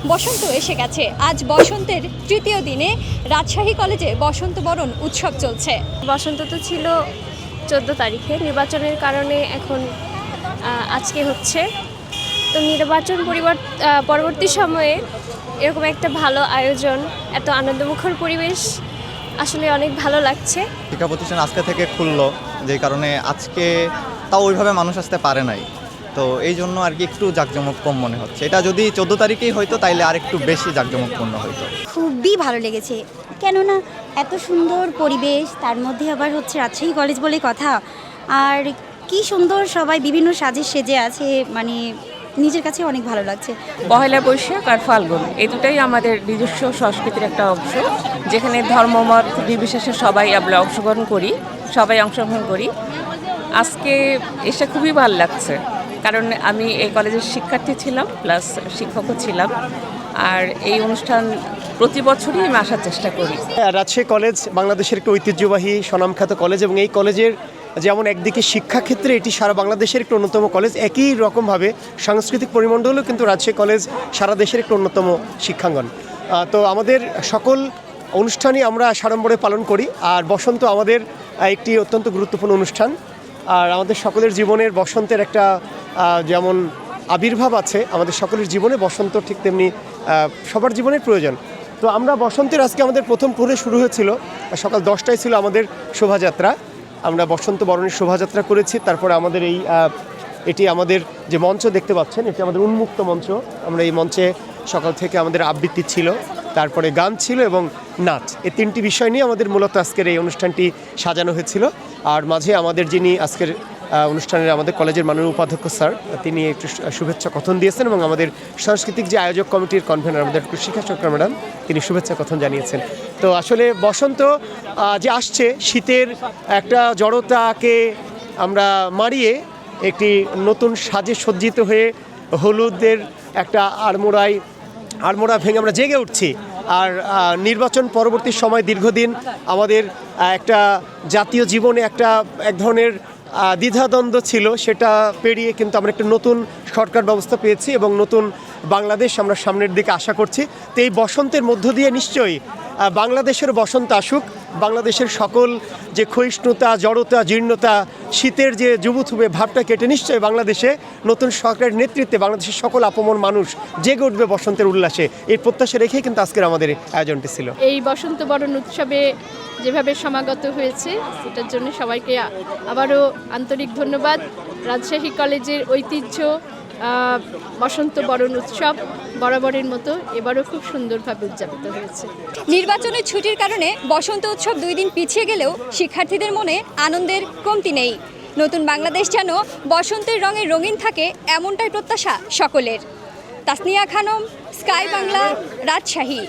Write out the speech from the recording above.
বসন্ত এসে গেছে। আজ বসন্তের তৃতীয় দিনে রাজশাহী কলেজে বসন্ত বরণ উৎসব চলছে। বসন্ত তো ছিল 14 তারিখে, নির্বাচনের কারণে এখন আজকে হচ্ছে। তো নির্বাচন পরবর্তী সময়ে এরকম একটা ভালো আয়োজন, এত আনন্দমুখর পরিবেশ আসলে অনেক ভালো লাগছে। শিক্ষা প্রতিষ্ঠান আজকে থেকে খুললো, যে কারণে আজকে তাও ওইভাবে মানুষ আসতে পারে নাই, তো এই জন্য আর কি একটু জাঁকজমক কম মনে হচ্ছে। এটা যদি 14 তারিখেই হয়তো তাইলে আর একটু বেশি জাঁকজমকপূর্ণ হইতো। খুবই ভালো লেগেছে, কেননা এত সুন্দর পরিবেশ, তার মধ্যে আবার হচ্ছে রাজশাহী কলেজ বলে কথা। আর কি সুন্দর সবাই বিভিন্ন সাজে সেজে আছে, মানে নিজের কাছে অনেক ভালো লাগছে। পহেলা বৈশাখ আর ফাল্গুন এই দুটাই আমাদের নিজস্ব সংস্কৃতির একটা অংশ, যেখানে ধর্মমত নির্বিশেষে সবাই আমরা অংশগ্রহণ করি। আজকে এসে খুবই ভালো লাগছে, কারণ আমি এই কলেজের শিক্ষার্থী ছিলাম, প্লাস শিক্ষকও ছিলাম। আর এই অনুষ্ঠান প্রতি বছরই আমি আসার চেষ্টা করি। রাজশাহী কলেজ বাংলাদেশের একটি ঐতিহ্যবাহী স্বনামখ্যাত কলেজ, এবং এই কলেজের যেমন একদিকে শিক্ষাক্ষেত্রে এটি সারা বাংলাদেশের একটি অন্যতম কলেজ, একই রকমভাবে সাংস্কৃতিক পরিমণ্ডলেও কিন্তু রাজশাহী কলেজ সারা দেশের একটি অন্যতম শিক্ষাঙ্গন। তো আমাদের সকল অনুষ্ঠানই আমরা সাড়ম্বরে পালন করি, আর বসন্ত আমাদের একটি অত্যন্ত গুরুত্বপূর্ণ অনুষ্ঠান। আর আমাদের সকলের জীবনের বসন্তের একটা যেমন আবির্ভাব আছে, আমাদের সকলের জীবনে বসন্ত ঠিক তেমনি সবার জীবনের প্রয়োজন। তো আমরা বসন্তের আজকে আমাদের প্রথম প্রহরে শুরু হয়েছিল, সকাল 10টায় ছিল আমাদের শোভাযাত্রা। আমরা বসন্ত বরণের শোভাযাত্রা করেছি। তারপরে আমাদের এটি আমাদের যে মঞ্চ দেখতে পাচ্ছেন, এটি আমাদের উন্মুক্ত মঞ্চ। আমরা এই মঞ্চে সকাল থেকে আমাদের আবৃত্তি ছিল, তারপরে গান ছিল এবং নাচ, এই তিনটি বিষয় নিয়ে আমাদের মূলত আজকের এই অনুষ্ঠানটি সাজানো হয়েছিল। আর মাঝে আমাদের যিনি আজকের অনুষ্ঠানের আমাদের কলেজের মাননীয় উপাধ্যক্ষ স্যার, তিনি একটু শুভেচ্ছা কথন দিয়েছেন, এবং আমাদের সাংস্কৃতিক যে আয়োজক কমিটির কনভেনর আমাদের শিক্ষা সরকার ম্যাডাম, তিনি শুভেচ্ছা কথন জানিয়েছেন। তো আসলে বসন্ত যে আসছে, শীতের একটা জড়তাকে আমরা মারিয়ে একটি নতুন সাজে সজ্জিত হয়ে হলুদের একটা আড়মোড়া ভেঙে আমরা জেগে উঠছি। আর নির্বাচন পরবর্তী সময় দীর্ঘদিন আমাদের একটা জাতীয় জীবনে এক ধরনের দ্বিধাদ্বন্দ্ব ছিল, সেটা পেরিয়ে কিন্তু আমরা একটা নতুন সরকার ব্যবস্থা পেয়েছি এবং নতুন বাংলাদেশ আমরা সামনের দিকে আশা করছি। তো এই বসন্তের মধ্য দিয়ে নিশ্চয়ই বাংলাদেশের বসন্ত আসুক। বাংলাদেশের সকল যে ক্ষয়িষ্ণুতা, জড়তা, জীর্ণতা, শীতের যে যুবথুবে ভাবটা কেটে নিশ্চয়ই বাংলাদেশে নতুন সরকারের নেতৃত্বে বাংলাদেশের সকল আপমর মানুষ জেগে উঠবে বসন্তের উল্লাসে। এই প্রত্যাশা রেখেই কিন্তু আজকের আমাদের আয়োজনটি ছিল। এই বসন্ত বরণ উৎসবে যেভাবে সমাগত হয়েছে, সেটার জন্য সবাইকে আবারও আন্তরিক ধন্যবাদ। রাজশাহী কলেজের ঐতিহ্য বসন্ত বরণ উৎসব বরাবরের মতো এবারও খুব সুন্দরভাবে উদযাপিত হয়েছে। নির্বাচনের ছুটির কারণে বসন্ত উৎসব 2 দিন পিছিয়ে গেলেও শিক্ষার্থীদের মনে আনন্দের কমতি নেই। নতুন বাংলাদেশ যেন বসন্তের রঙে রঙিন থাকে, এমনটাই প্রত্যাশা সকলের। তাসনিয়া খানম, স্কাই বাংলা, রাজশাহী।